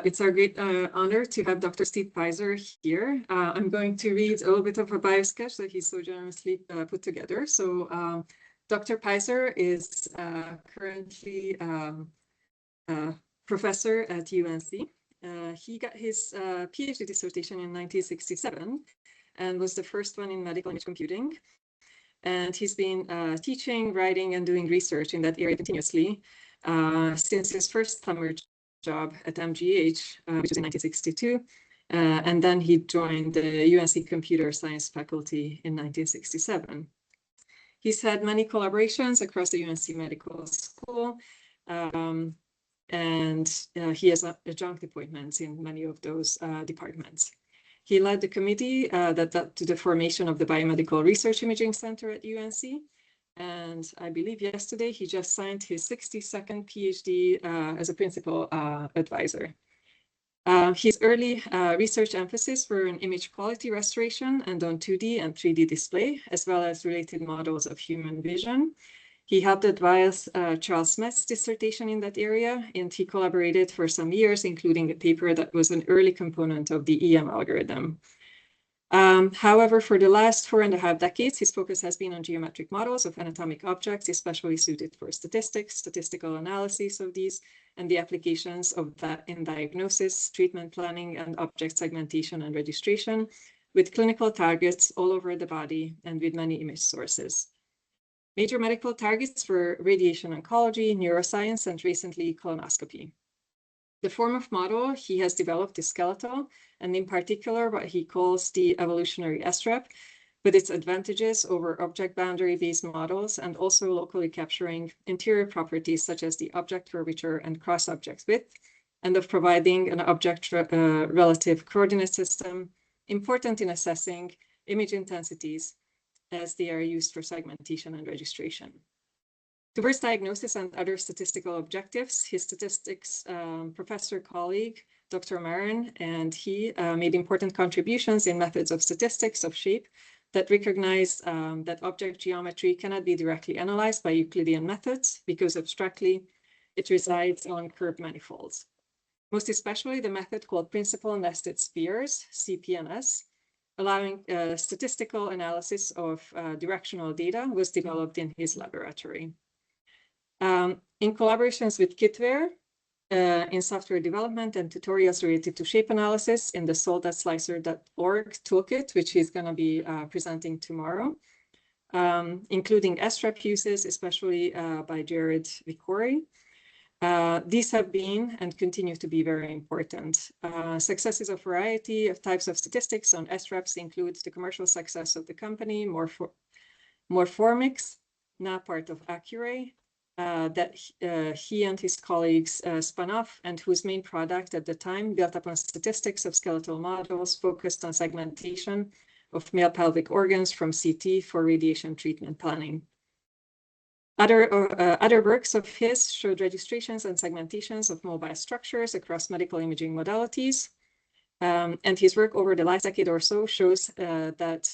It's our great honor to have Dr. Steve Pizer here. I'm going to read a little bit of a bio sketch that he so generously put together. So Dr. Pizer is currently a professor at UNC. He got his PhD dissertation in 1967 and was the first one in medical image computing. And he's been teaching, writing, and doing research in that area continuously since his first summer job at MGH, which was in 1962. And then he joined the UNC computer science faculty in 1967. He's had many collaborations across the UNC Medical School, and he has adjunct appointments in many of those departments. He led the committee that led to the formation of the Biomedical Research Imaging Center at UNC. And I believe yesterday he just signed his 62nd PhD as a principal advisor. His early research emphasis were on image quality restoration and on 2D and 3D display, as well as related models of human vision. He helped advise Charles Smith's dissertation in that area, and he collaborated for some years, including a paper that was an early component of the EM algorithm. However, for the last 4.5 decades, his focus has been on geometric models of anatomic objects, especially suited for statistics, statistical analysis of these, and the applications of that in diagnosis, treatment planning, and object segmentation and registration, with clinical targets all over the body and with many image sources. Major medical targets were radiation oncology, neuroscience, and recently colonoscopy. The form of model he has developed is skeletal, and in particular what he calls the evolutionary SREP, with its advantages over object boundary-based models and also locally capturing interior properties such as the object curvature and cross-object width, and of providing an object relative coordinate system important in assessing image intensities as they are used for segmentation and registration. Towards diagnosis and other statistical objectives, his statistics professor colleague, Dr. Marin, and he made important contributions in methods of statistics of shape that recognize that object geometry cannot be directly analyzed by Euclidean methods because abstractly it resides on curved manifolds. Most especially the method called principal nested spheres, CPNS, allowing statistical analysis of directional data was developed in his laboratory. In collaborations with Kitware in software development and tutorials related to shape analysis in the soldatSlicer.org toolkit, which he's going to be presenting tomorrow, including SREP uses, especially by Jared Vicori. These have been and continue to be very important. Successes of variety of types of statistics on SREPs include the commercial success of the company, Morphomics, now part of Accuray, that he and his colleagues spun off, and whose main product at the time built upon statistics of skeletal models focused on segmentation of male pelvic organs from CT for radiation treatment planning. Other works of his showed registrations and segmentations of mobile structures across medical imaging modalities. And his work over the last decade or so shows that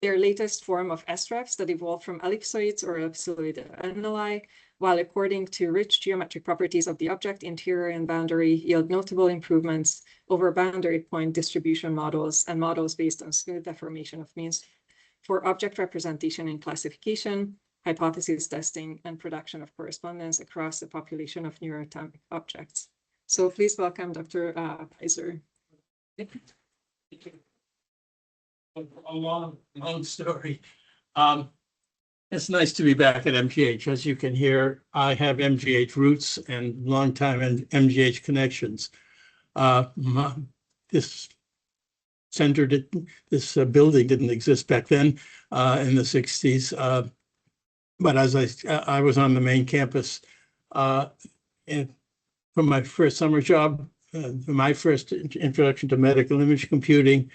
their latest form of SREPs that evolved from ellipsoids or ellipsoid analysi, while according to rich geometric properties of the object, interior and boundary, yield notable improvements over boundary point distribution models and models based on smooth deformation of means for object representation and classification, hypothesis testing, and production of correspondence across the population of neuroatomic objects. So please welcome Dr. Pizer. A long story. It's nice to be back at MGH. As you can hear, I have MGH roots and longtime MGH connections. This building didn't exist back then in the 60s. But as I was on the main campus for my first summer job, my first introduction to medical image computing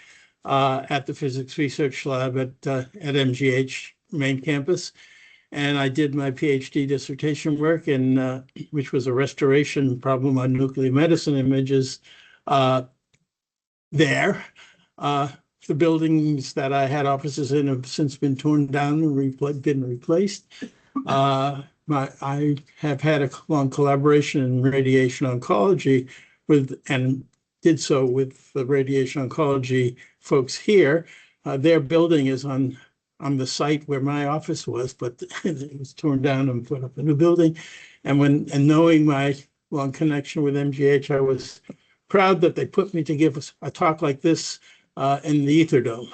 at the physics research lab at MGH main campus. And I did my PhD dissertation work in which was a restoration problem on nuclear medicine images there. The buildings that I had offices in have since been torn down and been replaced. I have had a long collaboration in radiation oncology and did so with the radiation oncology folks here. Their building is on the site where my office was, but it was torn down and put up a new building. And knowing my long connection with MGH, I was proud that they put me to give a talk like this in the Ether Dome.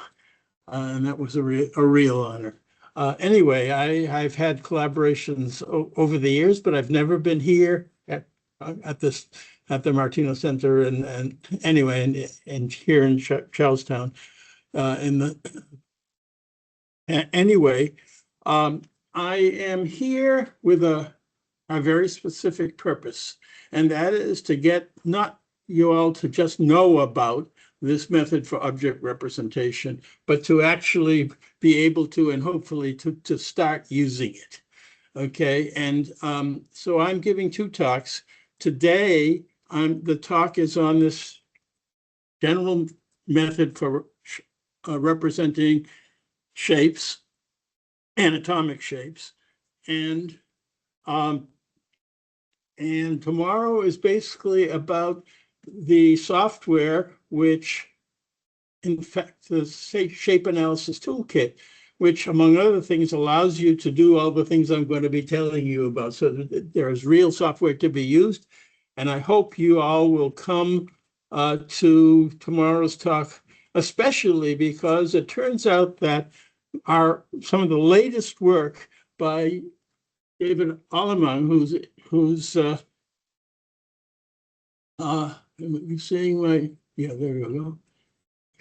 And that was a real honor. Anyway, I've had collaborations over the years, but I've never been here at the Martinos Center and anyway, and here in Charlestown. Anyway, I am here with a very specific purpose, and that is to get not you all to just know about this method for object representation, but to actually be able to, and hopefully to start using it. Okay, and so I'm giving 2 talks. Today, the talk is on this general method for representing shapes, anatomic shapes, and tomorrow is basically about the software, which in fact the shape analysis toolkit, which among other things allows you to do all the things I'm going to be telling you about. So there is real software to be used, and I hope you all will come to tomorrow's talk, especially because it turns out that some of the latest work by David Alemang, who's you seeing my, yeah, there we go,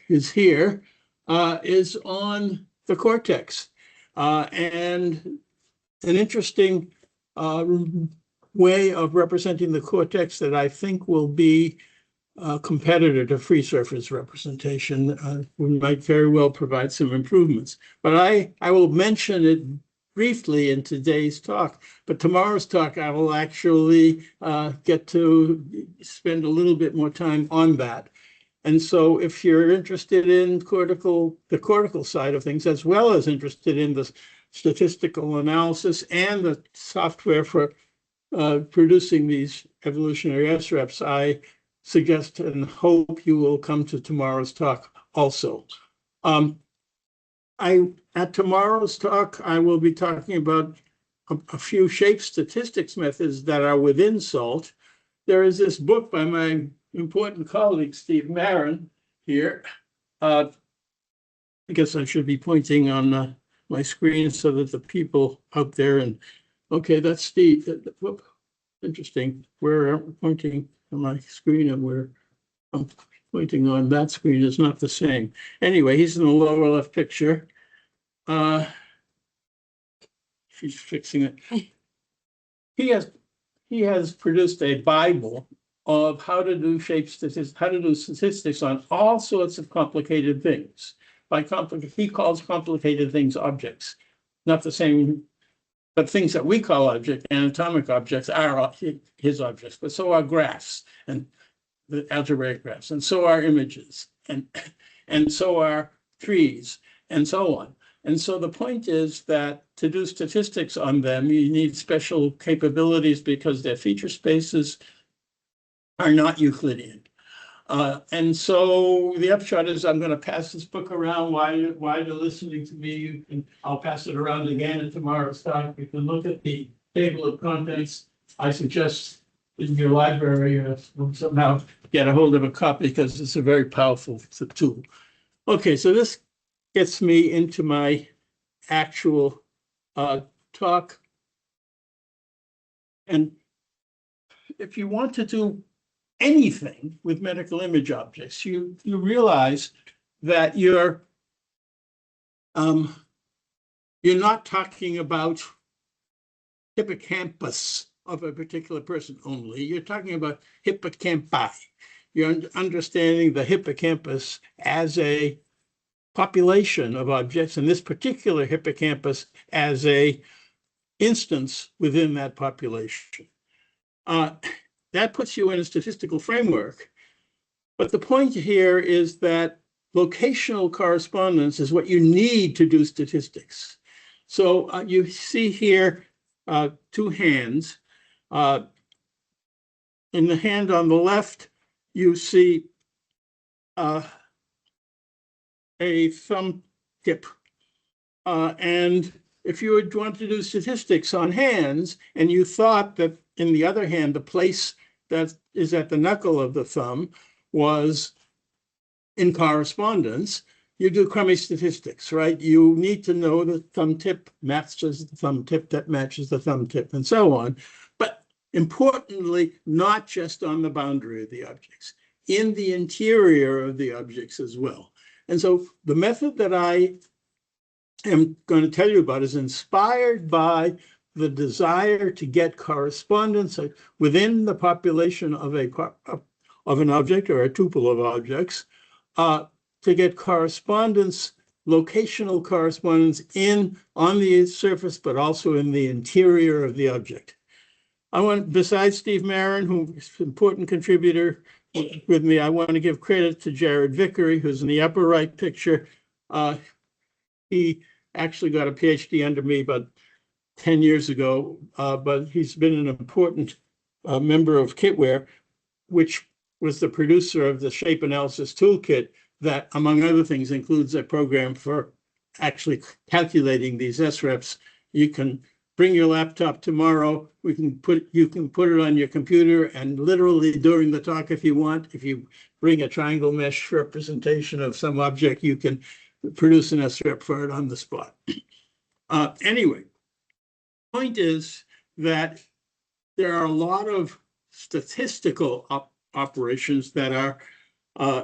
is here, is on the cortex. And an interesting way of representing the cortex that I think will be a competitor to free surface representation. We might very well provide some improvements. But I will mention it briefly in today's talk, but tomorrow's talk I will actually get to spend a little bit more time on that. And so if you're interested in the cortical side of things, as well as interested in the statistical analysis and the software for producing these evolutionary SREPs, I suggest and hope you will come to tomorrow's talk also. At tomorrow's talk, I will be talking about a few shape statistics methods that are within SALT. There is this book by my important colleague, Steve Marin, here. I guess I should be pointing on my screen so that the people out there okay, that's Steve. Whoop, interesting. We're pointing on my screen and I'm pointing on that screen is not the same. Anyway, he's in the lower left picture. She's fixing it. He has produced a Bible of how to do statistics on all sorts of complicated things. He calls complicated things objects, not the same, but things that we call objects, anatomic objects, are his objects, but so are graphs and the algebraic graphs, and so are images, and so are trees, and so on. And so the point is that to do statistics on them, you need special capabilities because their feature spaces are not Euclidean. And so the upshot is I'm going to pass this book around while you're listening to me. I'll pass it around again at tomorrow's talk. You can look at the table of contents. I suggest in your library somehow get a hold of a copy because it's a very powerful tool. Okay, so this gets me into my actual talk. And if you want to do anything with medical image objects, you realize that you're not talking about hippocampus of a particular person only. You're talking about hippocampi. You're understanding the hippocampus as a population of objects, and this particular hippocampus as a instance within that population. That puts you in a statistical framework. But the point here is that locational correspondence is what you need to do statistics. So you see here two hands. In the hand on the left, you see a thumb tip. And if you would want to do statistics on hands, and you thought that in the other hand, the place that is at the knuckle of the thumb was in correspondence, you do crummy statistics, right? You need to know the thumb tip matches the thumb tip that matches the thumb tip, and so on. But importantly, not just on the boundary of the objects, in the interior of the objects as well. And so the method that I am going to tell you about is inspired by the desire to get correspondence within the population of an object or a tuple of objects, to get correspondence, locational correspondence on the surface, but also in the interior of the object. Besides Steve Marin, who's an important contributor with me, I want to give credit to Jared Vickery, who's in the upper right picture. He actually got a PhD under me about 10 years ago, but he's been an important member of Kitware, which was the producer of the shape analysis toolkit that, among other things, includes a program for actually calculating these SREPs. You can bring your laptop tomorrow. You can put it on your computer, and literally during the talk, if you want, if you bring a triangle mesh representation of some object, you can produce an SREP for it on the spot. Anyway, the point is that there are a lot of statistical operations that are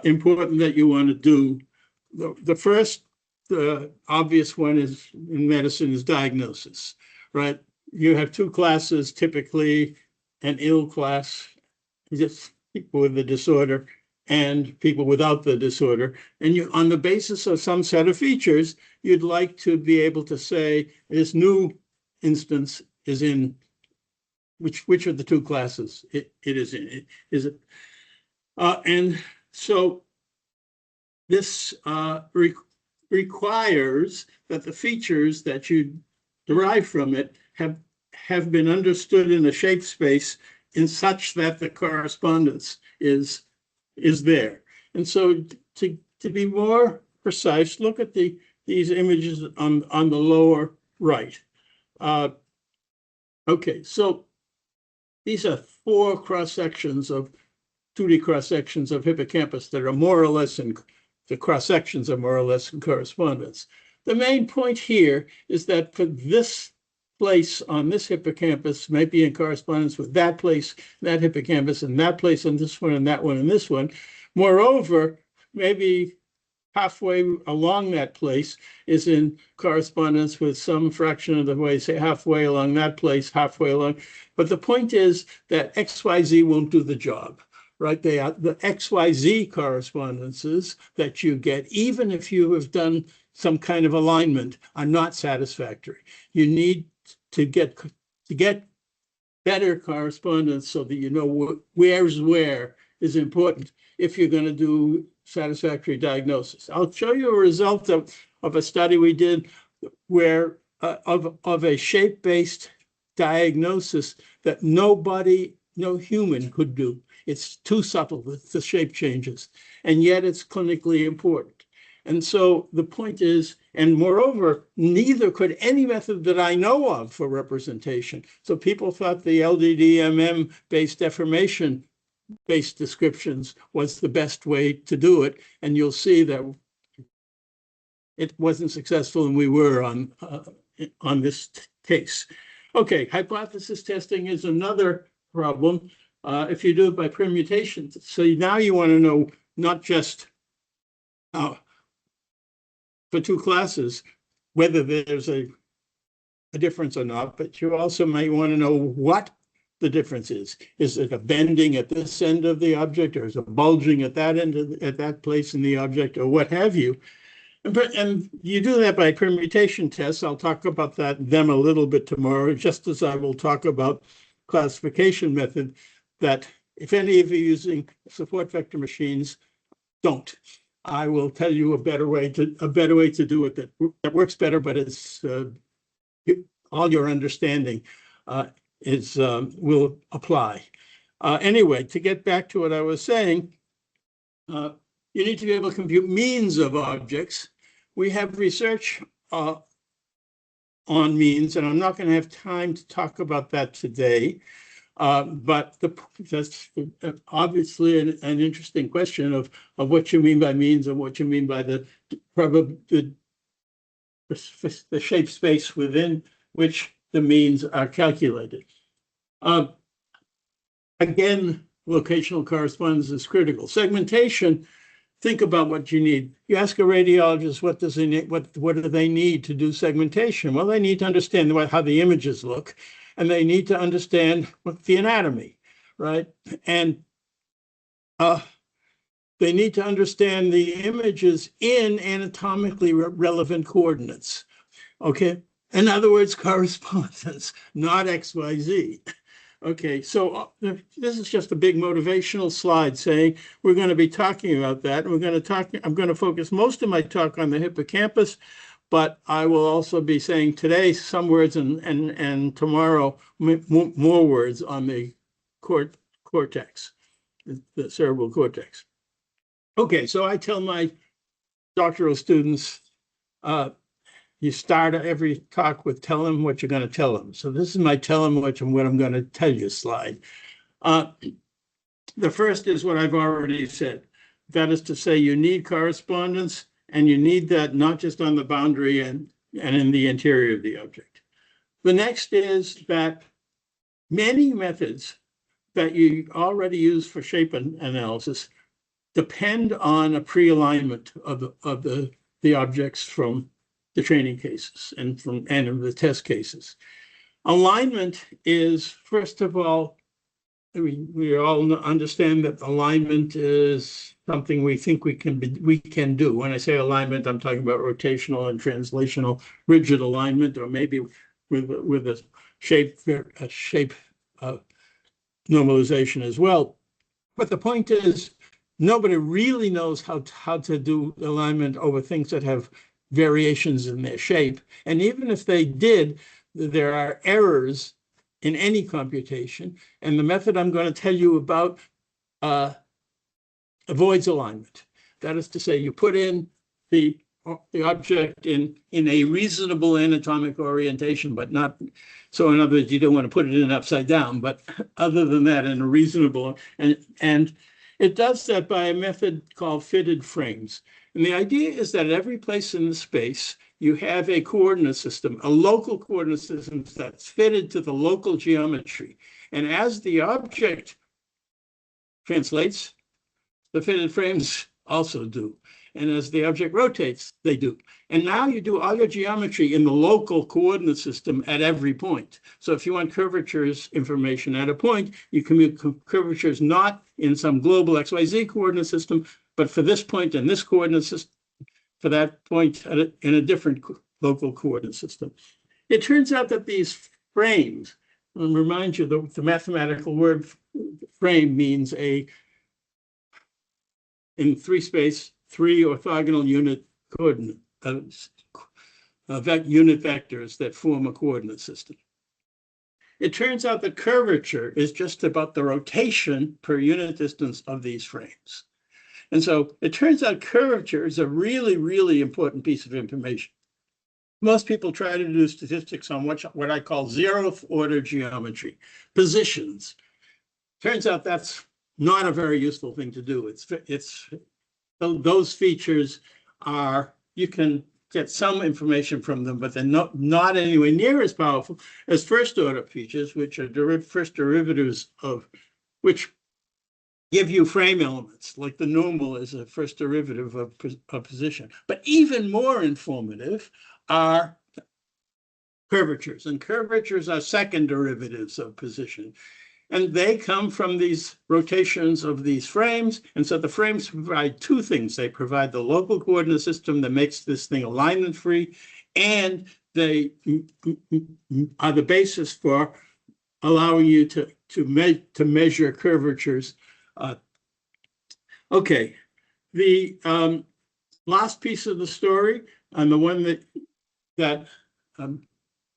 important that you want to do. The first, the obvious one is in medicine is diagnosis, right? You have two classes, typically an ill class, just people with the disorder, and people without the disorder. And you, on the basis of some set of features, you'd like to be able to say this new instance is in which of the two classes it is in. And so this requires that the features that you derive from it have been understood in the shape space in such that the correspondence is there. And so to be more precise, look at these images on the lower right. Okay, so these are 4 cross-sections of 2D cross-sections of hippocampus that are more or less the cross-sections are more or less in correspondence. The main point here is that for this place on this hippocampus might be in correspondence with that place, that hippocampus, and that place, and this one, and that one, and this one. Moreover, maybe halfway along that place is in correspondence with some fraction of the way, say halfway along that place, halfway along. But the point is that XYZ won't do the job, right? They are the XYZ correspondences that you get, even if you have done some kind of alignment, are not satisfactory. You need to get better correspondence so that you know where's where is important if you're going to do satisfactory diagnosis. I'll show you a result of a study we did where of a shape-based diagnosis that no human could do. It's too subtle with the shape changes, and yet it's clinically important. And so the point is, and moreover, neither could any method that I know of for representation. So people thought the LDDMM-based deformation-based descriptions was the best way to do it. And you'll see that it wasn't successful, and we were on this case. Okay, hypothesis testing is another problem. If you do it by permutation, so now you want to know not just for two classes, whether there's a difference or not, but you also might want to know what the difference is. Is it a bending at this end of the object, or is it bulging at that end at that place in the object, or what have you? And you do that by permutation tests. I'll talk about them a little bit tomorrow, just as I will talk about classification method that if any of you using support vector machines, don't. I will tell you a better way to do it that works better, but it's all your understanding will apply. Anyway, to get back to what I was saying, you need to be able to compute means of objects. We have research on means, and I'm not going to have time to talk about that today. But that's obviously an interesting question of what you mean by means and what you mean by the shape space within which the means are calculated. Again, locational correspondence is critical. Segmentation, think about what you need. You ask a radiologist what do they need to do segmentation? Well, they need to understand how the images look, and they need to understand the anatomy, right? And they need to understand the images in anatomically relevant coordinates, okay? In other words, correspondence, not XYZ. Okay, so this is just a big motivational slide saying we're going to be talking about that. I'm going to focus most of my talk on the hippocampus, but I will also be saying today some words and tomorrow more words on the cortex, the cerebral cortex. Okay, so I tell my doctoral students, you start every talk with tell them what you're going to tell them. So this is my tell them what I'm going to tell you slide. The first is what I've already said. That is to say, you need correspondence, and you need that not just on the boundary and in the interior of the object. The next is that many methods that you already use for shape analysis depend on a pre-alignment of the objects from the training cases and of the test cases. Alignment is, first of all, we all understand that alignment is something we think we can do. When I say alignment, I'm talking about rotational and translational rigid alignment, or maybe with a shape normalization as well. But the point is, nobody really knows how to do alignment over things that have variations in their shape. And even if they did, there are errors in any computation. And the method I'm going to tell you about avoids alignment. That is to say, you put in the object in a reasonable anatomic orientation, but not, so in other words, you don't want to put it in upside down, but other than that, in a reasonable, and it does that by a method called fitted frames. And the idea is that at every place in the space, you have a coordinate system, a local coordinate system that's fitted to the local geometry. And as the object translates, the fitted frames also do. And as the object rotates, they do. And now you do all your geometry in the local coordinate system at every point. So if you want curvatures information at a point, you commute curvatures not in some global XYZ coordinate system, but for this point in this coordinate system, for that point in a different local coordinate system. It turns out that these frames, and remind you, the mathematical word frame means in three orthogonal unit coordinate unit vectors that form a coordinate system. It turns out that curvature is just about the rotation per unit distance of these frames. And so it turns out curvature is a really, really important piece of information. Most people try to do statistics on what I call zeroth order geometry, positions. Turns out that's not a very useful thing to do. Those features are, you can get some information from them, but they're not anywhere near as powerful as first order features, which are first derivatives of which give you frame elements, like the normal is a first derivative of position. But even more informative are curvatures, and curvatures are second derivatives of position. And they come from these rotations of these frames. And so the frames provide two things. They provide the local coordinate system that makes this thing alignment free, and they are the basis for allowing you to measure curvatures. Okay, the last piece of the story, and the one that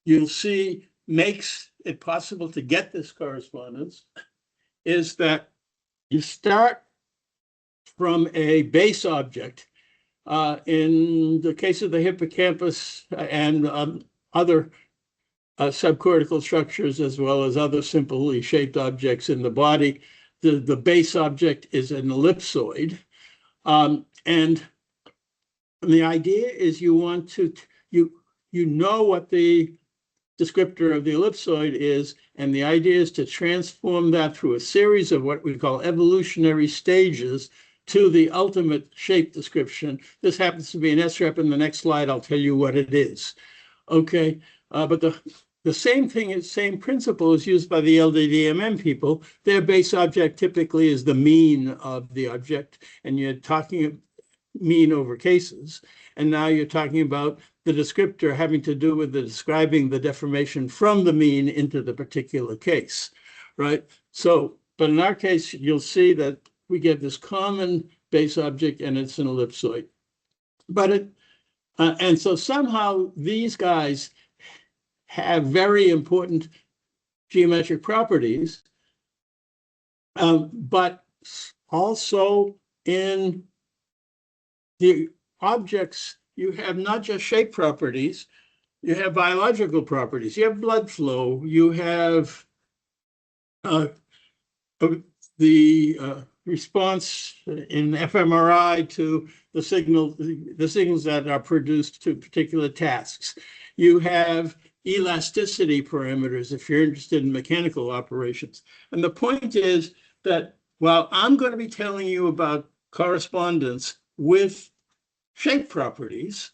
you'll see makes it possible to get this correspondence is that you start from a base object. In the case of the hippocampus and other subcortical structures, as well as other simply shaped objects in the body, the base object is an ellipsoid. And the idea is you want to, you know what the descriptor of the ellipsoid is, and the idea is to transform that through a series of what we call evolutionary stages to the ultimate shape description. This happens to be an SREP. In the next slide, I'll tell you what it is. Okay, but the same thing, same principle is used by the LDDMM people. Their base object typically is the mean of the object, and you're talking mean over cases. And now you're talking about the descriptor having to do with the describing the deformation from the mean into the particular case, right? So, but in our case, you'll see that we get this common base object and it's an ellipsoid. But and so somehow these guys have very important geometric properties, but also in the objects, you have not just shape properties, you have biological properties. You have blood flow, you have the response in fMRI to the signals that are produced to particular tasks. You have elasticity parameters if you're interested in mechanical operations. And the point is that while I'm going to be telling you about correspondence with shape properties,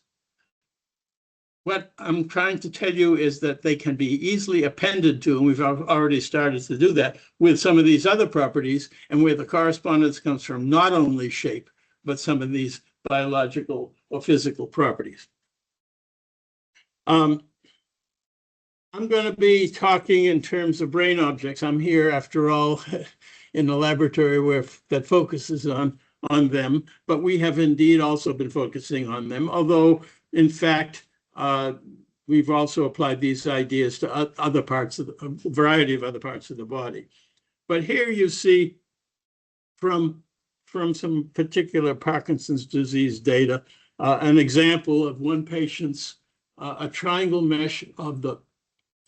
what I'm trying to tell you is that they can be easily appended to, and we've already started to do that with some of these other properties, and where the correspondence comes from not only shape, but some of these biological or physical properties. I'm going to be talking in terms of brain objects. I'm here, after all, in a laboratory that focuses on them, but we have indeed also been focusing on them, although, in fact, we've also applied these ideas to other parts of a variety of other parts of the body. But here you see from some particular Parkinson's disease data, an example of one patient's a triangle mesh of the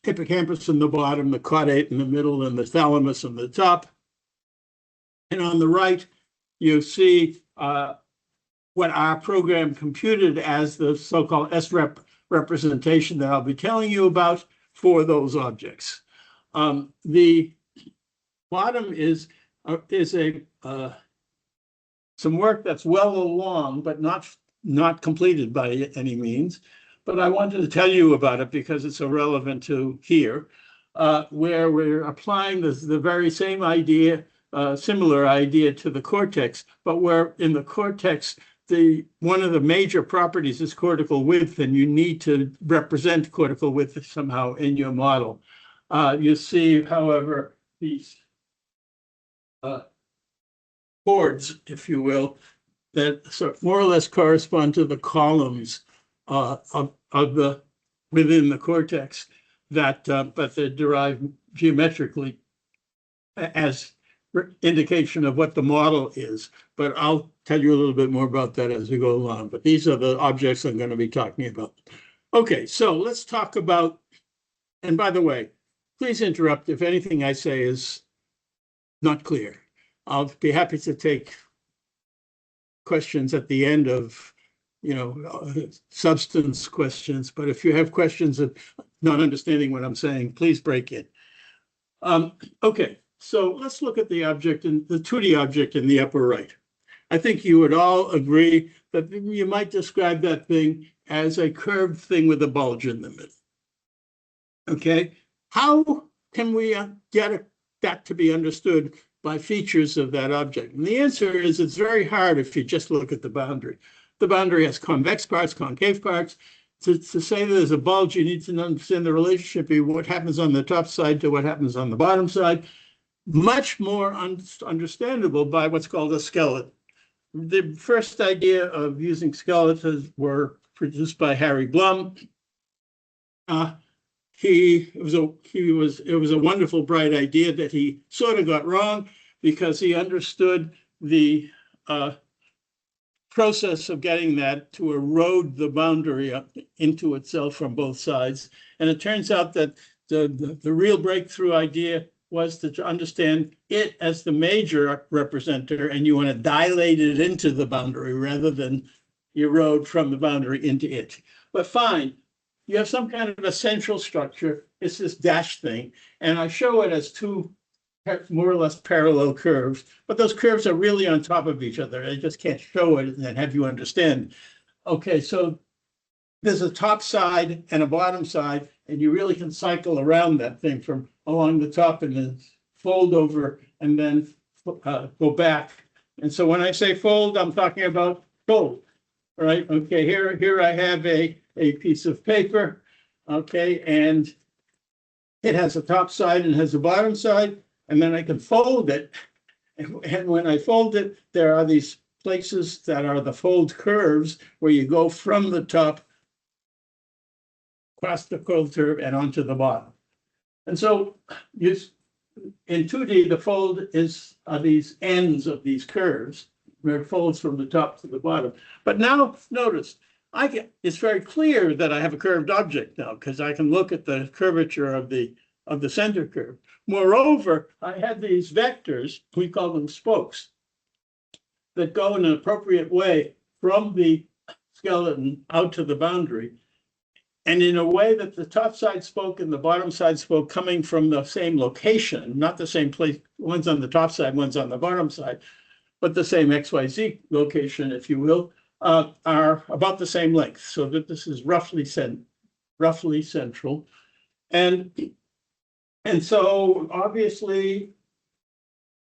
hippocampus in the bottom, the caudate in the middle, and the thalamus on the top. And on the right, you see what our program computed as the so-called SREP representation that I'll be telling you about for those objects. The bottom is some work that's well along, but not completed by any means. But I wanted to tell you about it because it's so relevant to here, where we're applying the very same idea, similar idea to the cortex, but where in the cortex, one of the major properties is cortical width, and you need to represent cortical width somehow in your model. You see, however, these chords, if you will, that sort of more or less correspond to the columns within the cortex, that but they're derived geometrically as indication of what the model is. But I'll tell you a little bit more about that as we go along. But these are the objects I'm going to be talking about. Okay, so let's talk about, and by the way, please interrupt if anything I say is not clear. I'll be happy to take questions at the end of, substance questions. But if you have questions of not understanding what I'm saying, please break in. Okay. So let's look at the object, and the 2D object in the upper right. I think you would all agree that you might describe that thing as a curved thing with a bulge in the middle. Okay, how can we get that to be understood by features of that object? And the answer is it's very hard if you just look at the boundary. The boundary has convex parts, concave parts. To say there's a bulge, you need to understand the relationship of what happens on the top side to what happens on the bottom side. Much more understandable by what's called a skeleton. The first idea of using skeletons were produced by Harry Blum. it was a wonderful, bright idea that he sort of got wrong, because he understood the process of getting that to erode the boundary up into itself from both sides. And it turns out that the real breakthrough idea was to understand it as the major representer, and you want to dilate it into the boundary rather than erode from the boundary into it. But fine, you have some kind of a central structure. It's this dash thing, and I show it as two more or less parallel curves, but those curves are really on top of each other. I just can't show it and have you understand. Okay, so there's a top side and a bottom side, and you really can cycle around that thing from along the top and then fold over and then go back. And so when I say fold, I'm talking about fold, right? Okay, here I have a piece of paper, okay, and it has a top side and has a bottom side, and then I can fold it. And when I fold it, there are these places that are the fold curves where you go from the top across the fold curve and onto the bottom. And so in 2D, the fold are these ends of these curves, where it folds from the top to the bottom. But now notice, it's very clear that I have a curved object now, because I can look at the curvature of the center curve. Moreover, I had these vectors, we call them spokes, that go in an appropriate way from the skeleton out to the boundary, and in a way that the top side spoke and the bottom side spoke, coming from the same location, not the same place, one's on the top side, one's on the bottom side, but the same XYZ location, if you will, are about the same length, so that this is roughly central. And so obviously,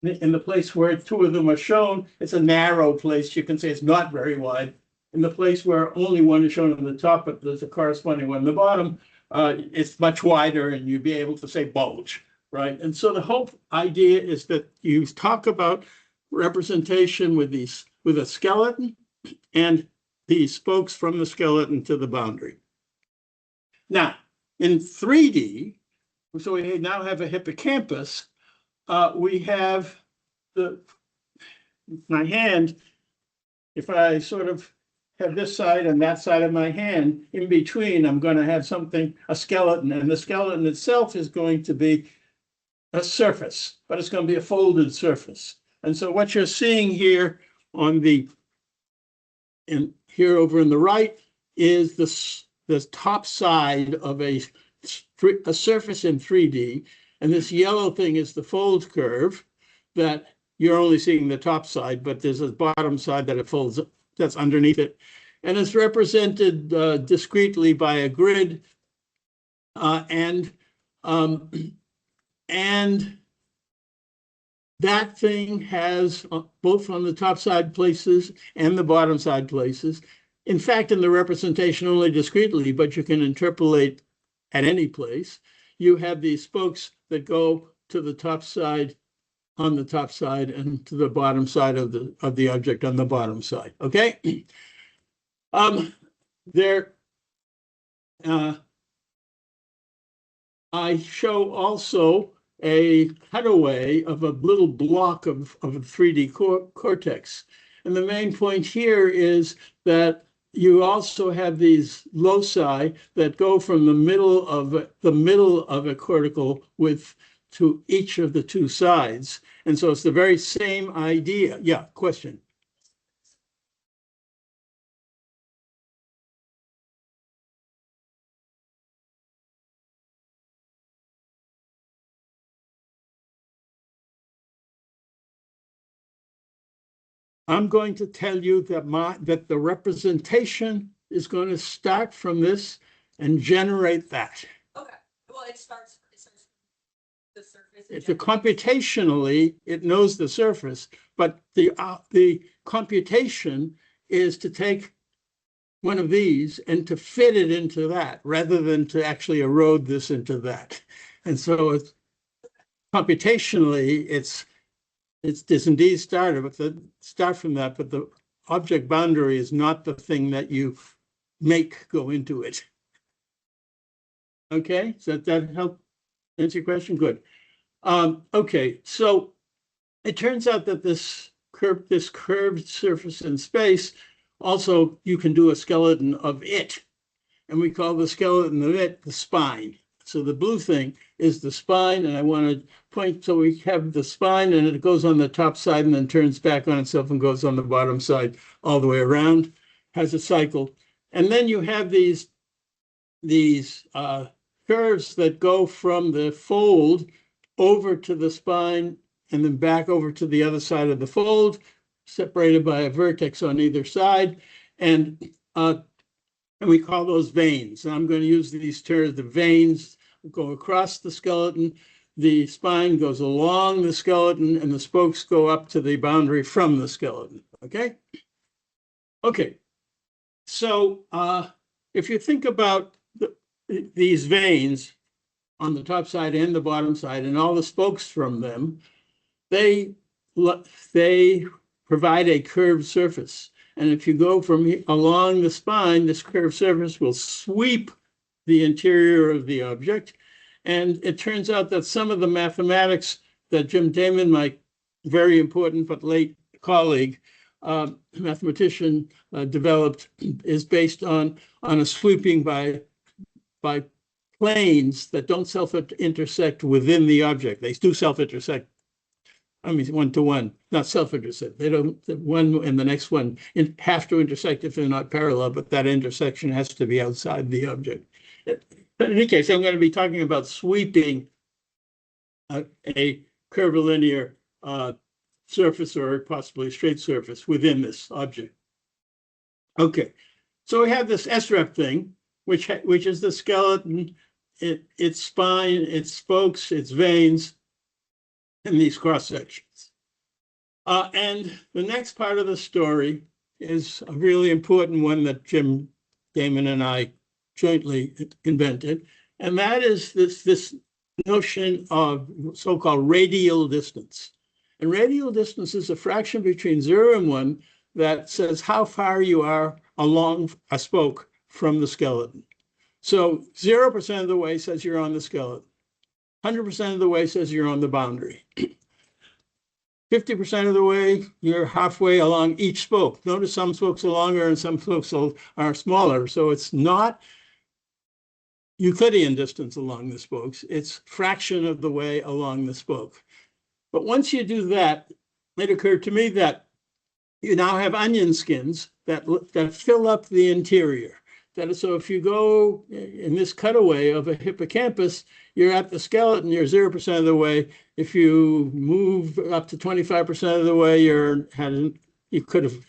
in the place where two of them are shown, it's a narrow place. You can say it's not very wide. In the place where only one is shown on the top, but there's a corresponding one on the bottom, it's much wider, and you'd be able to say bulge, right? And so the whole idea is that you talk about representation with a skeleton and these spokes from the skeleton to the boundary. Now, in 3D, so we now have a hippocampus. We have my hand. If I sort of have this side and that side of my hand, in between, I'm going to have a skeleton, and the skeleton itself is going to be a surface, but it's going to be a folded surface. And so what you're seeing here here over in the right is the top side of a surface in 3D, and this yellow thing is the fold curve that you're only seeing the top side, but there's a bottom side that it folds, that's underneath it, and it's represented discretely by a grid, and that thing has both on the top side places and the bottom side places. In fact, in the representation only discretely, but you can interpolate at any place. You have these spokes that go to the top side on the top side and to the bottom side of the object on the bottom side. Okay. I show also a cutaway of a little block of a 3D cortex. And the main point here is that you also have these loci that go from the middle of a cortical width to each of the two sides. And so it's the very same idea. Yeah, question. I'm going to tell you that the representation is going to start from this and generate that. Okay. Well, it starts the surface. Computationally, it knows the surface, but the computation is to take one of these and to fit it into that, rather than to actually erode this into that. And so computationally, it's indeed started, but start from that, but the object boundary is not the thing that you make go into it. Okay, does that help answer your question? Good. Okay, so it turns out that this curved surface in space, also you can do a skeleton of it. And we call the skeleton of it the spine. So the blue thing is the spine, and I want to point, so we have the spine and it goes on the top side and then turns back on itself and goes on the bottom side all the way around, has a cycle. And then you have these curves that go from the fold over to the spine and then back over to the other side of the fold, separated by a vertex on either side. And we call those veins. And I'm going to use these terms. The veins go across the skeleton, the spine goes along the skeleton, and the spokes go up to the boundary from the skeleton. Okay? Okay. So if you think about these veins on the top side and the bottom side and all the spokes from them, they provide a curved surface. And if you go from along the spine, this curved surface will sweep the interior of the object. And it turns out that some of the mathematics that Jim Damon, my very important but late colleague, mathematician, developed is based on a sweeping by planes that don't self-intersect within the object. They do self-intersect. I mean, one-to-one, not self-intersect. They don't, one and the next one have to intersect if they're not parallel, but that intersection has to be outside the object. But in any case, I'm going to be talking about sweeping a curvilinear surface or possibly a straight surface within this object. Okay, so we have this SREP thing, which is the skeleton, its spine, its spokes, its veins, and these cross sections. And the next part of the story is a really important one that Jim Damon and I jointly invented, and that is this notion of so-called radial distance. And radial distance is a fraction between 0 and 1 that says how far you are along a spoke from the skeleton. So 0% of the way says you're on the skeleton. 100% of the way says you're on the boundary. 50% of the way, you're halfway along each spoke. Notice some spokes are longer and some spokes are smaller. So it's not Euclidean distance along the spokes. It's fraction of the way along the spoke. But once you do that, it occurred to me that you now have onion skins that fill up the interior. So if you go in this cutaway of a hippocampus, you're at the skeleton, you're 0% of the way. If you move up to 25% of the way, you could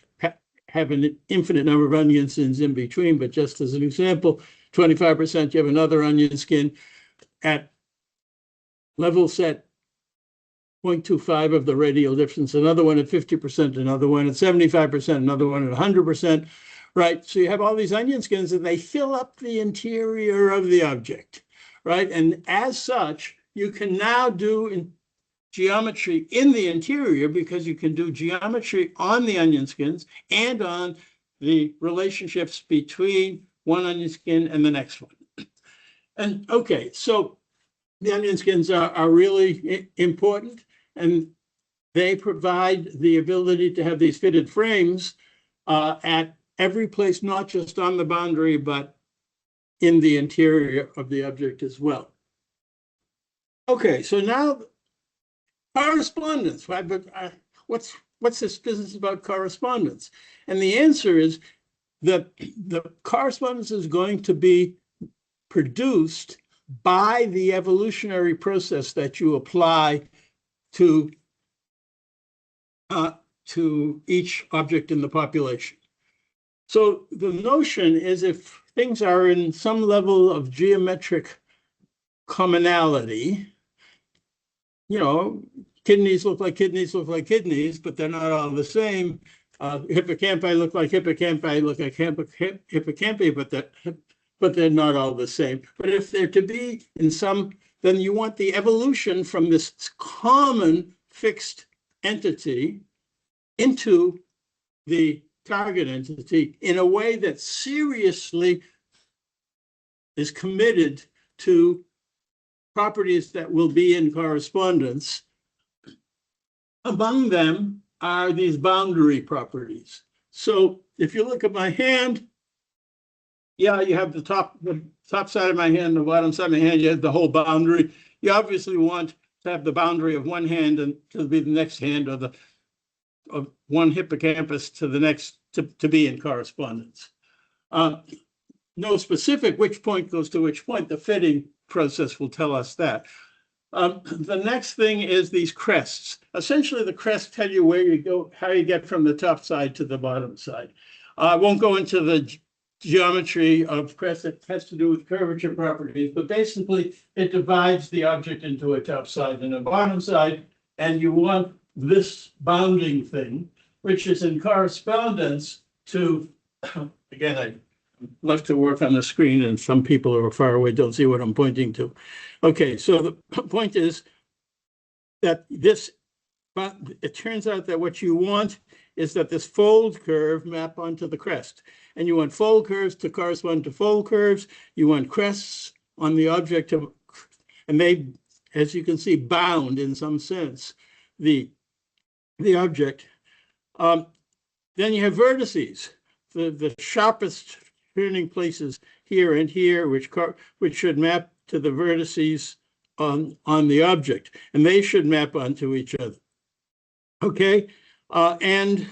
have an infinite number of onion skins in between, but just as an example, 25%, you have another onion skin at level set 0.25 of the radial distance, another one at 50%, another one at 75%, another one at 100%. Right, so you have all these onion skins and they fill up the interior of the object, right? And as such, you can now do geometry in the interior because you can do geometry on the onion skins and on the relationships between one onion skin and the next one. And okay, so the onion skins are really important, and they provide the ability to have these fitted frames at every place, not just on the boundary, but in the interior of the object as well. Okay, so now correspondence. What's this business about correspondence? And the answer is that the correspondence is going to be produced by the evolutionary process that you apply to each object in the population. So the notion is if things are in some level of geometric commonality, kidneys look like kidneys, but they're not all the same. Hippocampi look like hippocampi, but they're not all the same. But if they're to be in some, then you want the evolution from this common fixed entity into the target entity in a way that seriously is committed to properties that will be in correspondence. Among them are these boundary properties. So if you look at my hand, yeah, you have the top side of my hand, the bottom side of my hand, you have the whole boundary. You obviously want to have the boundary of one hand and to be the next hand, or the of one hippocampus to the next to be in correspondence. No specific which point goes to which point. The fitting process will tell us that. The next thing is these crests. Essentially, the crests tell you where you go, how you get from the top side to the bottom side. I won't go into the geometry of crests. It has to do with curvature properties, but basically it divides the object into a top side and a bottom side, and you want this bounding thing, which is in correspondence to, again, I love to work on the screen, and some people who are far away don't see what I'm pointing to. Okay, so the point is that it turns out that what you want is that this fold curve map onto the crest. And you want fold curves to correspond to fold curves. You want crests on the object, and they, as you can see, bound in some sense the object. Then you have vertices, the sharpest turning places here and here, which should map to the vertices on the object, and they should map onto each other. Okay, and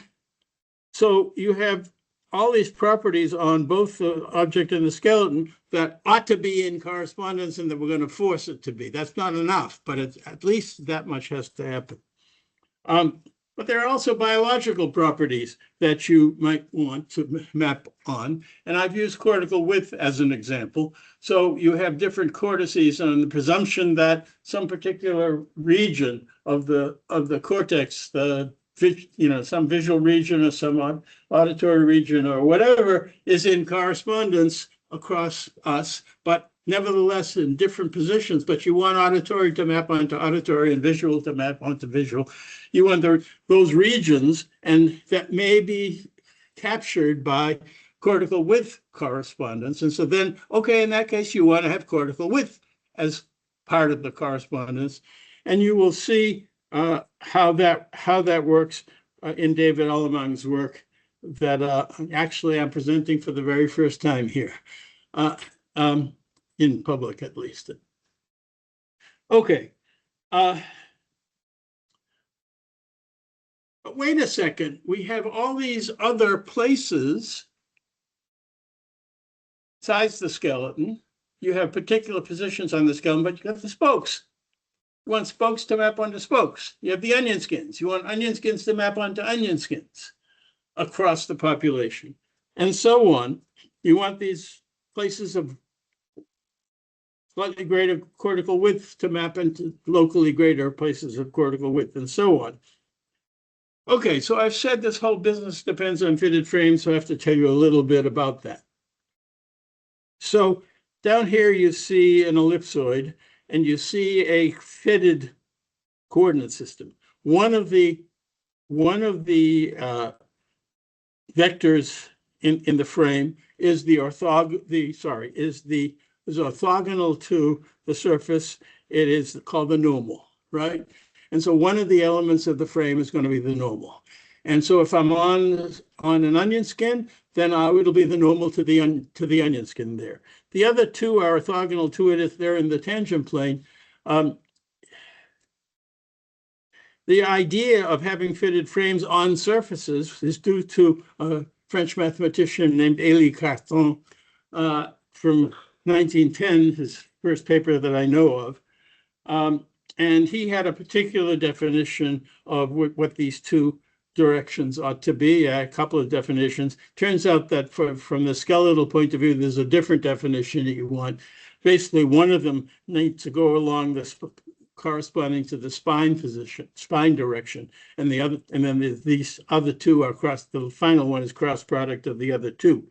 so you have all these properties on both the object and the skeleton that ought to be in correspondence, and that we're going to force it to be. That's not enough, but at least that much has to happen. But there are also biological properties that you might want to map on. And I've used cortical width as an example. So you have different cortices on the presumption that some particular region of the cortex, some visual region or some auditory region or whatever, is in correspondence across us, but nevertheless in different positions. But you want auditory to map onto auditory and visual to map onto visual. You want those regions, and that may be captured by cortical width correspondence. And so then, okay, in that case, you want to have cortical width as part of the correspondence. And you will see how that works in David Allemang's work that actually I'm presenting for the very first time here, in public at least. Okay. But wait a second, we have all these other places besides the skeleton. You have particular positions on the skeleton, but you have the spokes. You want spokes to map onto spokes. You have the onion skins. You want onion skins to map onto onion skins across the population, and so on. You want these places of slightly greater cortical width to map into locally greater places of cortical width, and so on. Okay, so I've said this whole business depends on fitted frames, so I have to tell you a little bit about that. So down here you see an ellipsoid, and you see a fitted coordinate system. One of the vectors in the frame is is orthogonal to the surface. It is called the normal, right? And so one of the elements of the frame is going to be the normal. And so if I'm on an onion skin, then it'll be the normal to the onion skin there. The other two are orthogonal to it if they're in the tangent plane. The idea of having fitted frames on surfaces is due to a French mathematician named Élie Cartan from 1910, his first paper that I know of. And he had a particular definition of what these two directions ought to be, a couple of definitions. Turns out that from the skeletal point of view, there's a different definition that you want. Basically, one of them needs to go along this corresponding to the spine direction, and then these other two are the final one is cross product of the other two.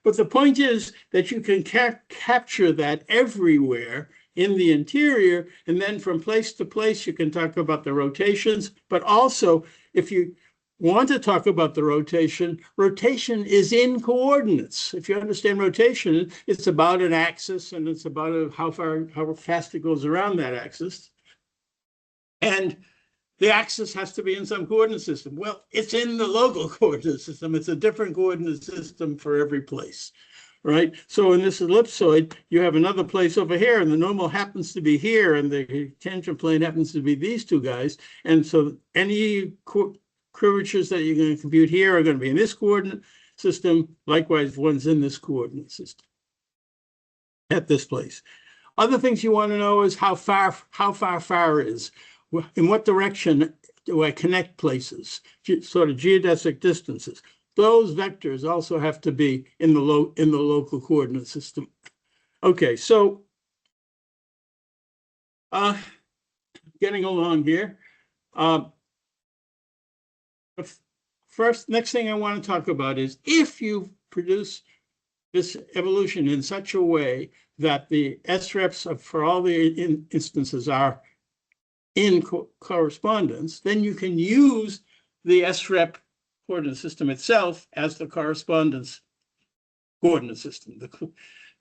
But the point is that you can capture that everywhere in the interior, and then from place to place, you can talk about the rotations, but also if you want to talk about the rotation, rotation is in coordinates. If you understand rotation, it's about an axis and it's about how fast it goes around that axis. And the axis has to be in some coordinate system. Well, it's in the local coordinate system. It's a different coordinate system for every place, right? So in this ellipsoid, you have another place over here, and the normal happens to be here, and the tangent plane happens to be these two guys. And so any curvatures that you're going to compute here are going to be in this coordinate system. Likewise, one's in this coordinate system at this place. Other things you want to know is how far is. In what direction do I connect places, sort of geodesic distances? Those vectors also have to be in the local coordinate system. Okay, so getting along here. Next thing I want to talk about is if you produce this evolution in such a way that the SREPs for all the instances are in correspondence, then you can use the SREP coordinate system itself as the correspondence coordinate system.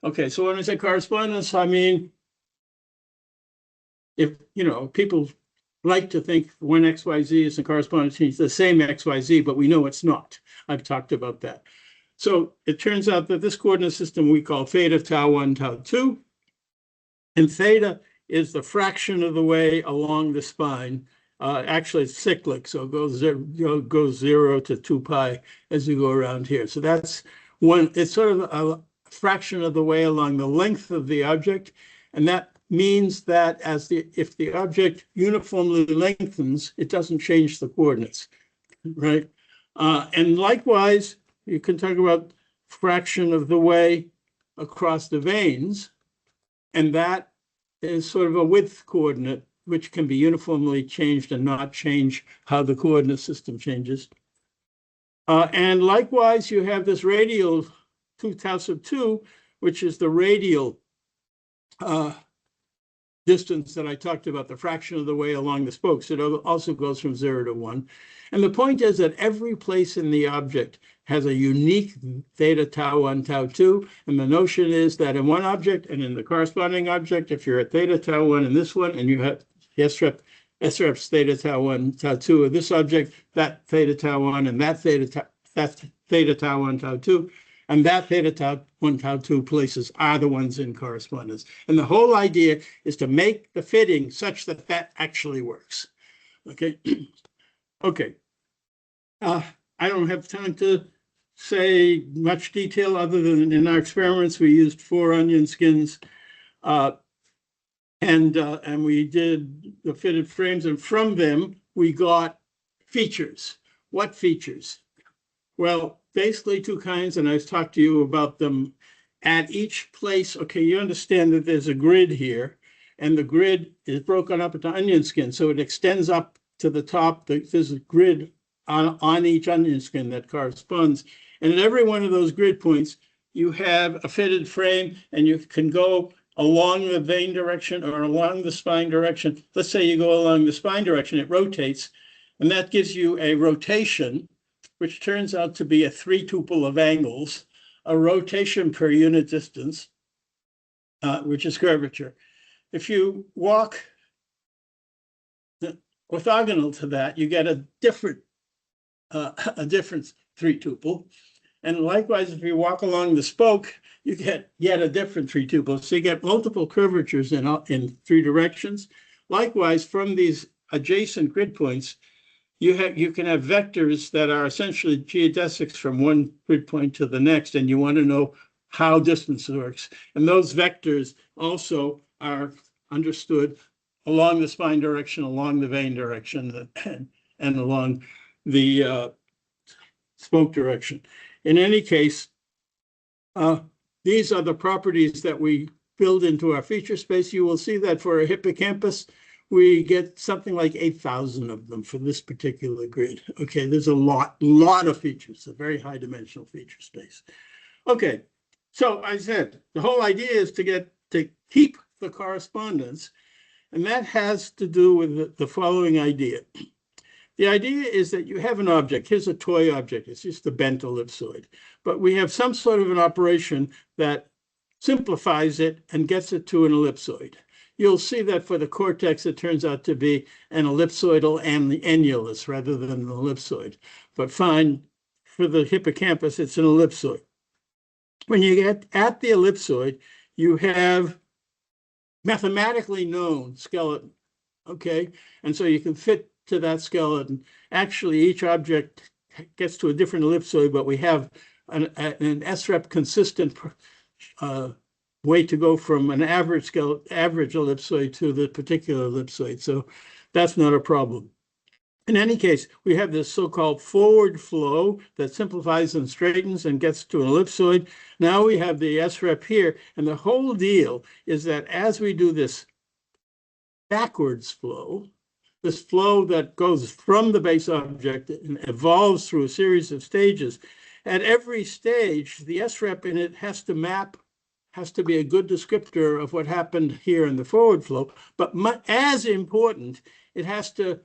Okay, so when I say correspondence, I mean, if, people like to think when XYZ is in correspondence, it's the same XYZ, but we know it's not. I've talked about that. So it turns out that this coordinate system we call theta, tau 1, tau 2, and theta is the fraction of the way along the spine. Actually, it's cyclic, so it goes 0 to 2 pi as you go around here. So that's one, it's sort of a fraction of the way along the length of the object. And that means that if the object uniformly lengthens, it doesn't change the coordinates, right? And likewise, you can talk about fraction of the way across the veins, and that is sort of a width coordinate, which can be uniformly changed and not change how the coordinate system changes. And likewise, you have this radial 2 tau sub 2, which is the radial distance that I talked about, the fraction of the way along the spokes. It also goes from 0 to 1. And the point is that every place in the object has a unique theta tau 1, tau 2. And the notion is that in one object and in the corresponding object, if you're at theta tau 1 in this one, and you have SREP's theta tau 1, tau 2 of this object, that theta tau 1 and that theta tau 1, tau 2, and that theta tau 1, tau 2 places are the ones in correspondence. And the whole idea is to make the fitting such that that actually works. Okay. Okay. I don't have time to say much detail other than in our experiments, we used 4 onion skins and we did the fitted frames, and from them we got features. What features? Well, basically 2 kinds, and I've talked to you about them at each place. Okay, you understand that there's a grid here, and the grid is broken up into onion skin, so it extends up to the top. There's a grid on each onion skin that corresponds. And at every one of those grid points, you have a fitted frame, and you can go along the vein direction or along the spine direction. Let's say you go along the spine direction, it rotates, and that gives you a rotation, which turns out to be a 3-tuple of angles, a rotation per unit distance, which is curvature. If you walk orthogonal to that, you get a different 3-tuple. And likewise, if you walk along the spoke, you get yet a different 3-tuple. So you get multiple curvatures in 3 directions. Likewise, from these adjacent grid points, you can have vectors that are essentially geodesics from one grid point to the next, and you want to know how distance works. And those vectors also are understood along the spine direction, along the vein direction, and along the spoke direction. In any case, these are the properties that we build into our feature space. You will see that for a hippocampus, we get something like 8,000 of them for this particular grid. Okay, there's a lot of features, a very high dimensional feature space. Okay, so I said, the whole idea is to keep the correspondence, and that has to do with the following idea. The idea is that you have an object. Here's a toy object. It's just a bent ellipsoid. But we have some sort of an operation that simplifies it and gets it to an ellipsoid. You'll see that for the cortex, it turns out to be an ellipsoidal annulus rather than an ellipsoid. But fine, for the hippocampus, it's an ellipsoid. When you get at the ellipsoid, you have mathematically known skeleton, okay? And so you can fit to that skeleton. Actually, each object gets to a different ellipsoid, but we have an SREP consistent way to go from an average ellipsoid to the particular ellipsoid. So that's not a problem. In any case, we have this so-called forward flow that simplifies and straightens and gets to an ellipsoid. Now we have the SREP here, and the whole deal is that as we do this backwards flow, this flow that goes from the base object and evolves through a series of stages, at every stage, the SREP in it has to be a good descriptor of what happened here in the forward flow. But as important, it has to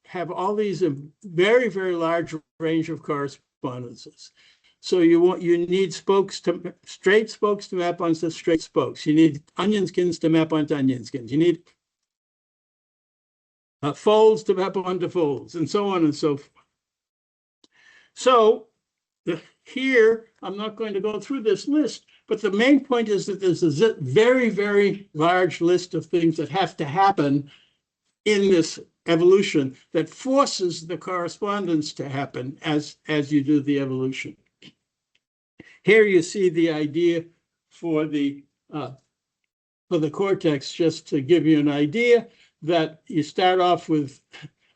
have all these very, very large range of correspondences. So you need straight spokes to map onto straight spokes. You need onion skins to map onto onion skins. You need folds to map onto folds, and so on and so forth. So here, I'm not going to go through this list, but the main point is that there's a very, very large list of things that have to happen in this evolution that forces the correspondence to happen as you do the evolution. Here you see the idea for the cortex, just to give you an idea that you start off with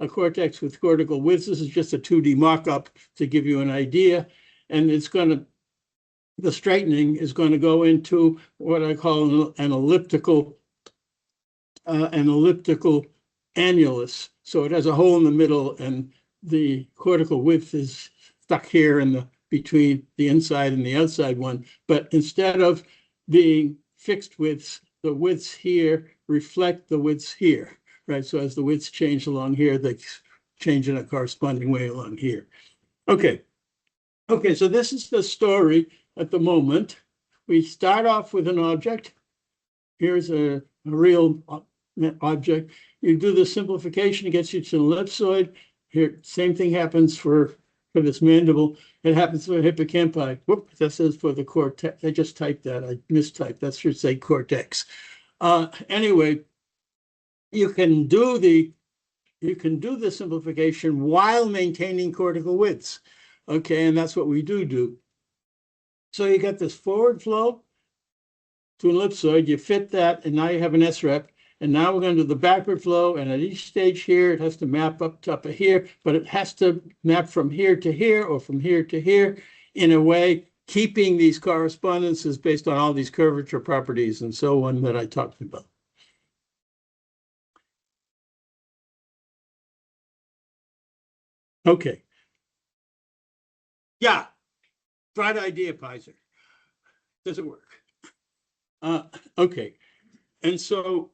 a cortex with cortical widths. This is just a 2D mock-up to give you an idea. And the straightening is going to go into what I call an elliptical annulus. So it has a hole in the middle, and the cortical width is stuck here between the inside and the outside one. But instead of being fixed widths, the widths here reflect the widths here, right? So as the widths change along here, they change in a corresponding way along here. Okay, so this is the story at the moment. We start off with an object. Here's a real object. You do the simplification, it gets you to an ellipsoid. Here, same thing happens for this mandible. It happens for the hippocampi. Whoop, that says for the cortex. I just typed that. I mistyped. That should say cortex. Anyway, you can do the simplification while maintaining cortical widths. Okay, and that's what we do. So you get this forward flow to an ellipsoid. You fit that, and now you have an SREP. And now we're going to do the backward flow, and at each stage here, it has to map up to here, but it has to map from here to here or from here to here in a way, keeping these correspondences based on all these curvature properties and so on that I talked about. Okay. Yeah, bright idea, Pizer. Does it work? Okay, and so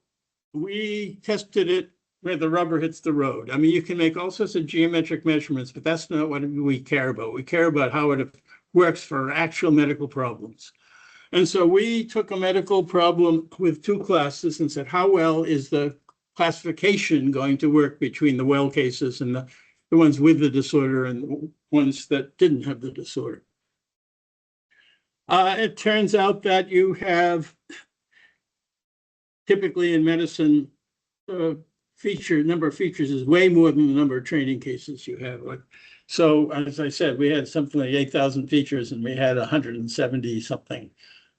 we tested it where the rubber hits the road. I mean, you can make all sorts of geometric measurements, but that's not what we care about. We care about how it works for actual medical problems. And so we took a medical problem with two classes and said, how well is the classification going to work between the well cases and the ones with the disorder and the ones that didn't have the disorder? It turns out that you have, typically in medicine, number of features is way more than the number of training cases you have. So as I said, we had something like 8,000 features, and we had 170 something,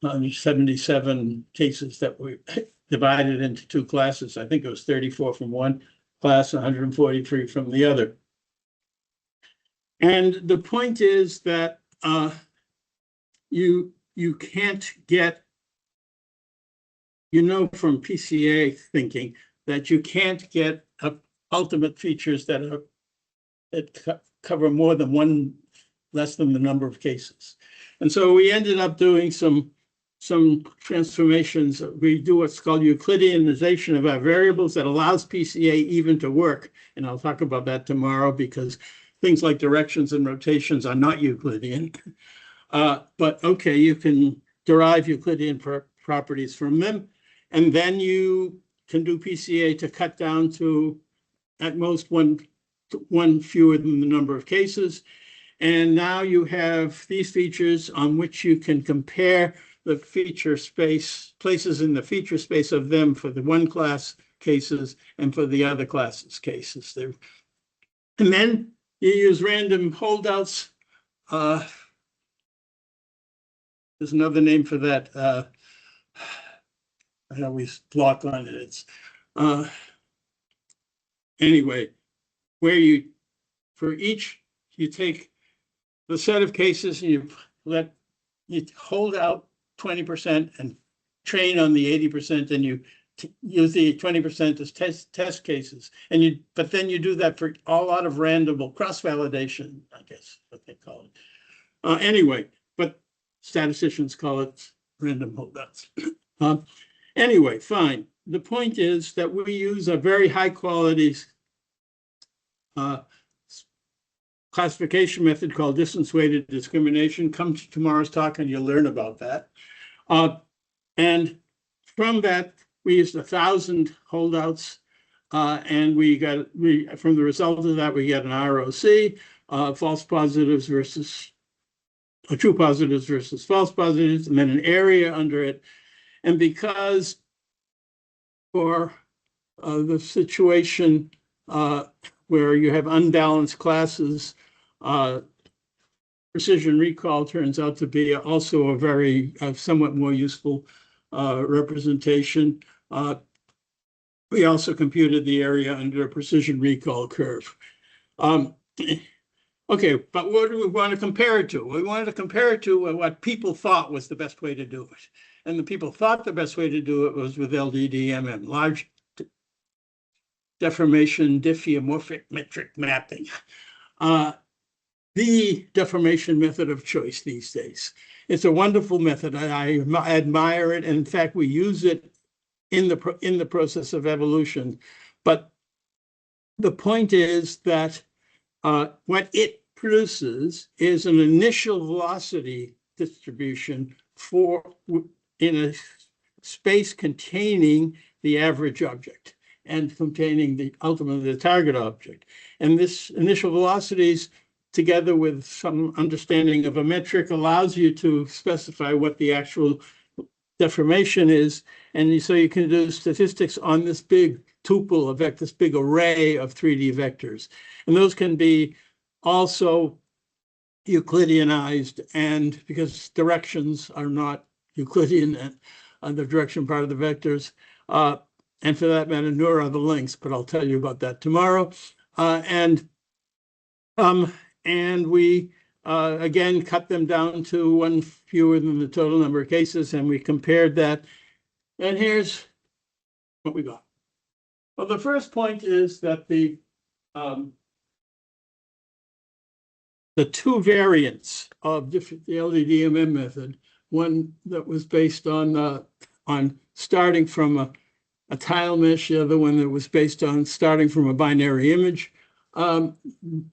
77 cases that we divided into two classes. I think it was 34 from one class, 143 from the other. And the point is that you can't get, from PCA thinking that you can't get ultimate features that cover more than one, less than the number of cases. And so we ended up doing some some transformations. We do what's called Euclideanization of our variables that allows PCA even to work. And I'll talk about that tomorrow because things like directions and rotations are not Euclidean. But okay, you can derive Euclidean properties from them. And then you can do PCA to cut down to at most one fewer than the number of cases. And now you have these features on which you can compare the feature space, places in the feature space of them for the one class cases and for the other classes cases. And then you use random holdouts. There's another name for that. I always block on it. It's anyway, where you, for each, you take the set of cases and you hold out 20% and train on the 80%, and you use the 20% as test cases. And but then you do that for all out of random cross-validation, I guess what they call it. Anyway, but statisticians call it random holdouts. Anyway, fine. The point is that we use a very high quality classification method called distance-weighted discrimination. Come to tomorrow's talk and you'll learn about that. And from that, we used 1,000 holdouts, and from the result of that, we get an ROC, false positives versus true positives versus false positives, and then an area under it. And because for the situation where you have unbalanced classes, precision recall turns out to be also a very somewhat more useful representation. We also computed the area under a precision recall curve. Okay, but what do we want to compare it to? We wanted to compare it to what people thought was the best way to do it. And the people thought the best way to do it was with LDDMM, large deformation diffeomorphic metric mapping. The deformation method of choice these days. It's a wonderful method. I admire it. And in fact, we use it in the process of evolution. But the point is that what it produces is an initial velocity distribution in a space containing the average object and containing ultimately the target object. And this initial velocities, together with some understanding of a metric, allows you to specify what the actual deformation is. And so you can do statistics on this big tuple of this big array of 3D vectors. And those can be also Euclideanized, and because directions are not Euclidean on the direction part of the vectors. And for that matter, nor are the links, but I'll tell you about that tomorrow. And we, again, cut them down to one fewer than the total number of cases, and we compared that. And here's what we got. Well, the first point is that the two variants of the LDDMM method, one that was based on starting from a tile mesh, the other one that was based on starting from a binary image. Yamya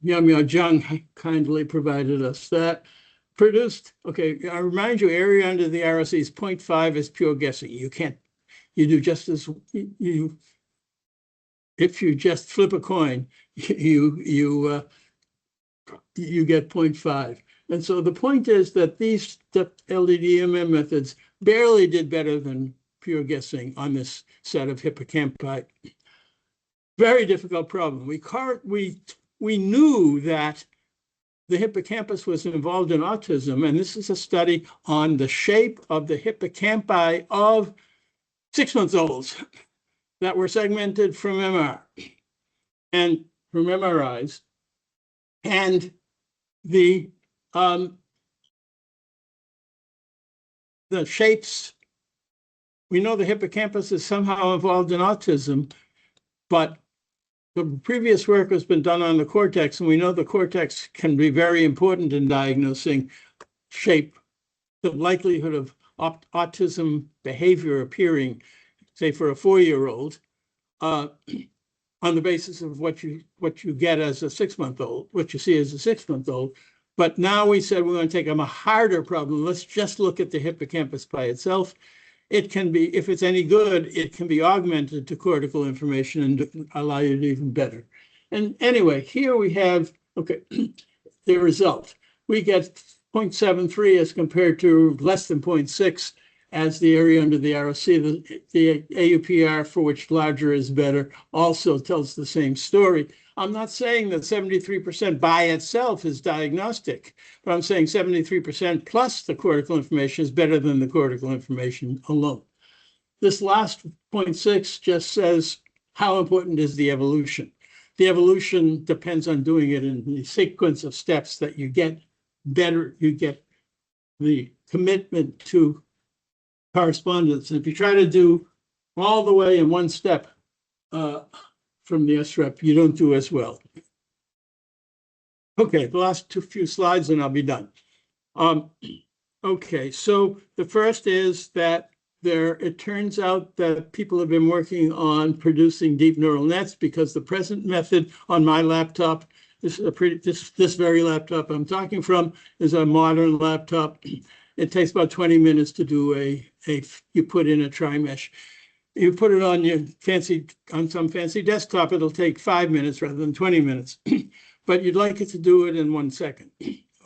Zhang kindly provided us that. Produced, okay, I remind you, area under the ROC is 0.5 is pure guessing. You do just as if you just flip a coin, you get 0.5. And so the point is that these LDDMM methods barely did better than pure guessing on this set of hippocampi. Very difficult problem. We knew that the hippocampus was involved in autism, and this is a study on the shape of the hippocampi of 6-month-olds that were segmented from MR and from MRIs. And the shapes, we know the hippocampus is somehow involved in autism, but the previous work has been done on the cortex, and we know the cortex can be very important in diagnosing shape, the likelihood of autism behavior appearing, say for a 4-year-old, on the basis of what you get as a 6-month-old, what you see as a 6-month-old. But now we said we're going to take a harder problem. Let's just look at the hippocampus by itself. It can be, if it's any good, it can be augmented to cortical information and allow you to do even better. And anyway, here we have, okay, the result. We get 0.73 as compared to less than 0.6 as the area under the ROC. The AUPR, for which larger is better, also tells the same story. I'm not saying that 73% by itself is diagnostic, but I'm saying 73% plus the cortical information is better than the cortical information alone. This last 0.6 just says how important is the evolution. The evolution depends on doing it in the sequence of steps that you get better, you get the commitment to correspondence. And if you try to do all the way in one step from the SREP, you don't do as well. Okay, the last few slides and I'll be done. Okay, so the first is that it turns out that people have been working on producing deep neural nets, because the present method on my laptop, this very laptop I'm talking from is a modern laptop. It takes about 20 minutes to do you put in a tri-mesh. You put it on some fancy desktop, it'll take 5 minutes rather than 20 minutes. But you'd like it to do it in 1 second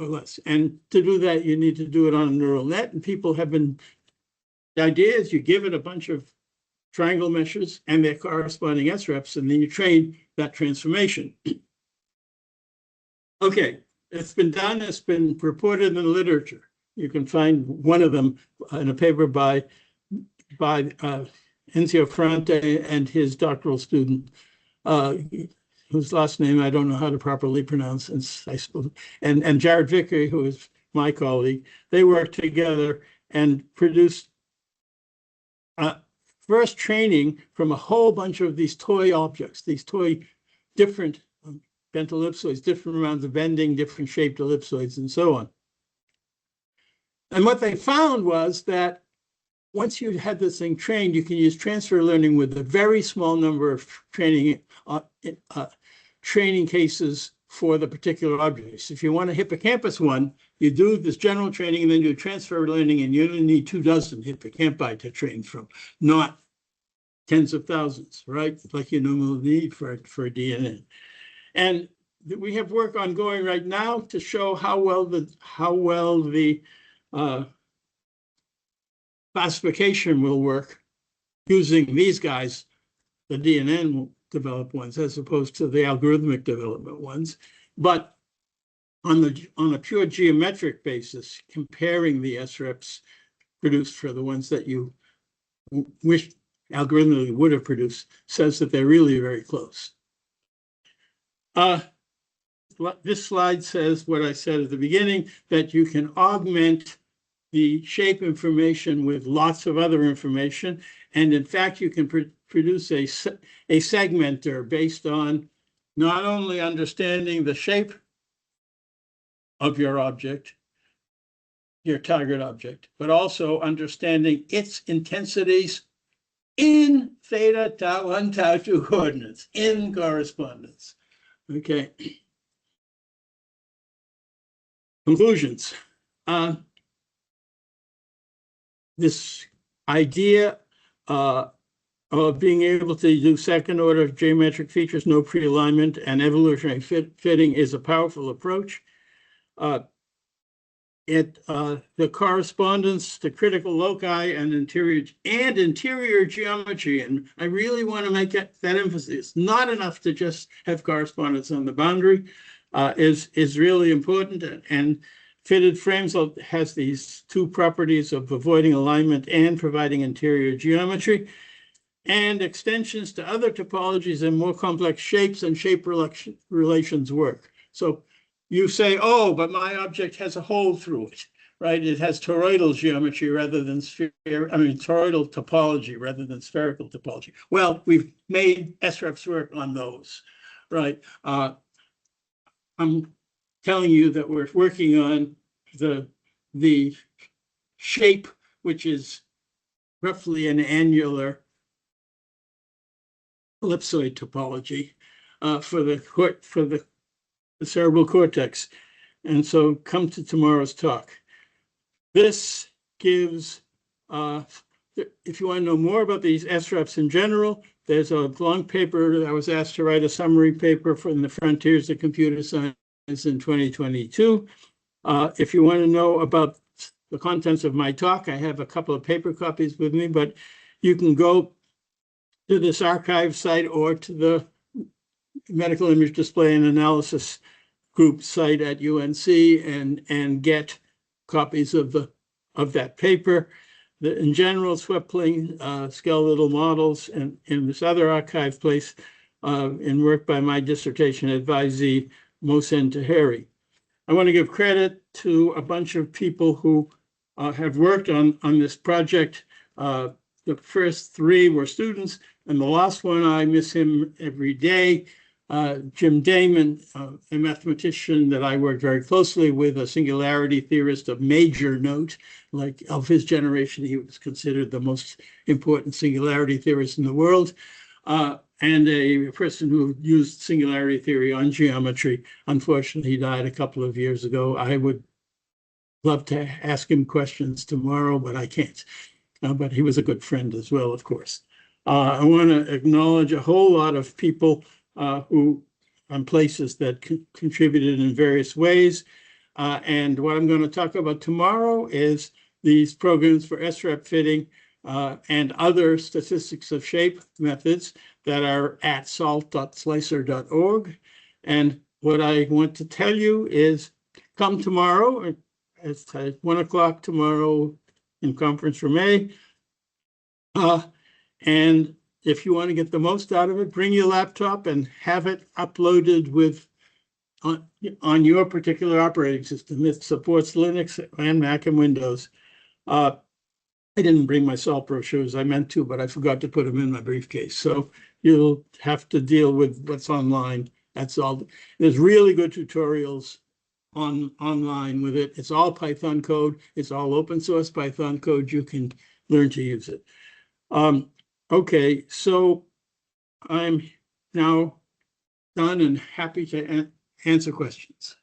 or less. And to do that, you need to do it on a neural net. And people have been, the idea is you give it a bunch of triangle meshes and their corresponding SREPs, and then you train that transformation. Okay, it's been done, it's been reported in the literature. You can find one of them in a paper by Enzio Ferrante and his doctoral student, whose last name I don't know how to properly pronounce, I suppose, and Jared Vickery, who is my colleague. They worked together and produced first training from a whole bunch of these toy objects, these toy different bent ellipsoids, different amounts of bending, different shaped ellipsoids, and so on. And what they found was that once you had this thing trained, you can use transfer learning with a very small number of training cases for the particular objects. If you want a hippocampus one, you do this general training and then do transfer learning, and you only need 24 hippocampi to train from, not tens of thousands, right? Like you normally need for DNA. And we have work ongoing right now to show how well the classification will work using these guys, the DNN developed ones, as opposed to the algorithmic development ones. But on a pure geometric basis, comparing the SREPs produced for the ones that you wish algorithmically would have produced says that they're really very close. This slide says what I said at the beginning, that you can augment the shape information with lots of other information. And in fact, you can produce a segmenter based on not only understanding the shape of your object, your target object, but also understanding its intensities in theta, tau 1, tau 2 coordinates, in correspondence. Okay. Conclusions. This idea of being able to do second order geometric features, no pre-alignment, and evolutionary fitting is a powerful approach. The correspondence to critical loci and interior geometry, and I really want to make that emphasis. Not enough to just have correspondence on the boundary, is really important. And fitted frames has these two properties of avoiding alignment and providing interior geometry, and extensions to other topologies and more complex shapes and shape relations work. So you say, oh, but my object has a hole through it, right? It has toroidal geometry rather than toroidal topology rather than spherical topology. Well, we've made SREPs work on those, right? I'm telling you that we're working on the shape which is roughly an annular ellipsoid topology for the cerebral cortex. And so come to tomorrow's talk. This gives, if you want to know more about these SREPs in general, there's a long paper. I was asked to write a summary paper from the Frontiers of Computer Science in 2022. If you want to know about the contents of my talk, I have a couple of paper copies with me, but you can go to this archive site or to the Medical Image Display and Analysis Group site at UNC and get copies of that paper. In general, swept-plane skeletal models and in this other archive place in work by my dissertation advisee, Mohsen Taheri. I want to give credit to a bunch of people who have worked on this project. The first three were students, and the last one, I miss him every day. Jim Damon, a mathematician that I worked very closely with, a singularity theorist of major note, like of his generation, he was considered the most important singularity theorist in the world, and a person who used singularity theory on geometry. Unfortunately, he died a couple of years ago. I would love to ask him questions tomorrow, but I can't. But he was a good friend as well, of course. I want to acknowledge a whole lot of people who on places that contributed in various ways. And what I'm going to talk about tomorrow is these programs for SREP fitting and other statistics of shape methods that are at salt.slicer.org. And what I want to tell you is come tomorrow, it's at 1 o'clock tomorrow in conference room A. And if you want to get the most out of it, bring your laptop and have it uploaded with on your particular operating system. It supports Linux and Mac and Windows. I didn't bring my salt brochures. I meant to, but I forgot to put them in my briefcase. So you'll have to deal with what's online. That's all. There's really good tutorials online with it. It's all Python code. It's all open source Python code. You can learn to use it. Okay, so I'm now done and happy to answer questions.